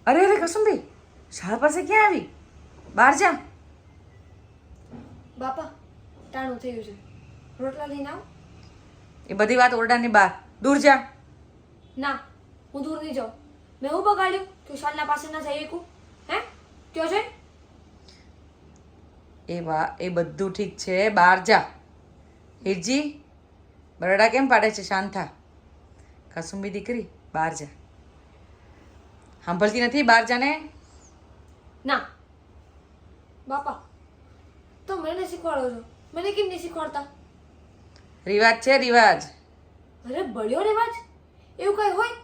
અરે અરે કસુંબી, શાળા પાસે ક્યાં આવી? બહાર જા. બાપા ટાણું થયું છે, રોટલા લઈને આવ. એ બધી વાત ઓરડાની બહાર. દૂર જા. ના, હું દૂર નહીં જાઉં. મેં હું બગાડ્યું કે શાળના પાસે ના જઈ શકું? હે કયો છે? એ બધું ઠીક છે, બહાર જા. હિરજી, બરડા કેમ પાડે છે? શાંત થા. કસુંબી દીકરી, બહાર જા. સાંભળતી નથી? બહાર જાને. ના બાપા, તો મને શીખવાડો છો, મને કેમ નહીં શીખવાડતા? રિવાજ છે, રિવાજ. અરે બળ્યો રિવાજ એવું કઈ હોય?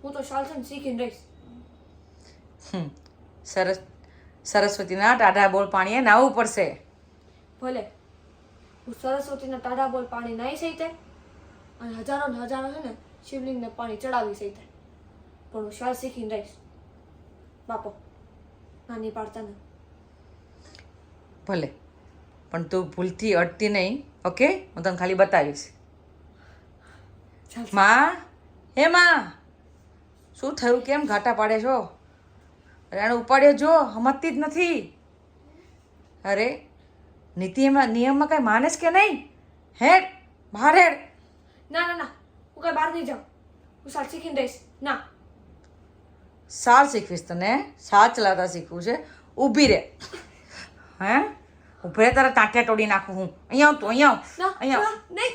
હું તો શાલસન શીખીને રહીશ. સરસ્વતીના ટાઢા બોલ પાણીએ નાહવું પડશે. ભલે હું સરસ્વતીના ટાઢા બોલ પાણી નાહી સહીતે અને હજારો ને હજારો છે ને શિવલિંગને પાણી ચડાવી સહીતે, પણ હું શાલ શીખીને રહીશ. બાપો નાની પાડતા ને. ભલે, પણ તું ભૂલથી અટતી નહીં, ઓકે? હું તને ખાલી બતાવીશ. માં, હે માં, શું થયું? કેમ ઘાટા પાડે છો? અરે આને ઉપાડ્યો જો, સમજતી જ નથી. અરે નિયમમાં કઈ માનેસ કે નહીં? હેડ બહાર હેડ. ના ના ના, હું કઈ બહાર નહીં જાઉં. હું શાલ શીખીને રહીશ. ના. સાલ શીખવીશ તને? સાલ ચલાવતા શીખવું છે? ઊભી રહે. હે ઊભી રહે, તારા ટાંટિયા તોડી નાખું હું. અહીંયા આવ તું, અહીંયા આવ, ના અહીંયા આવ. નહીં.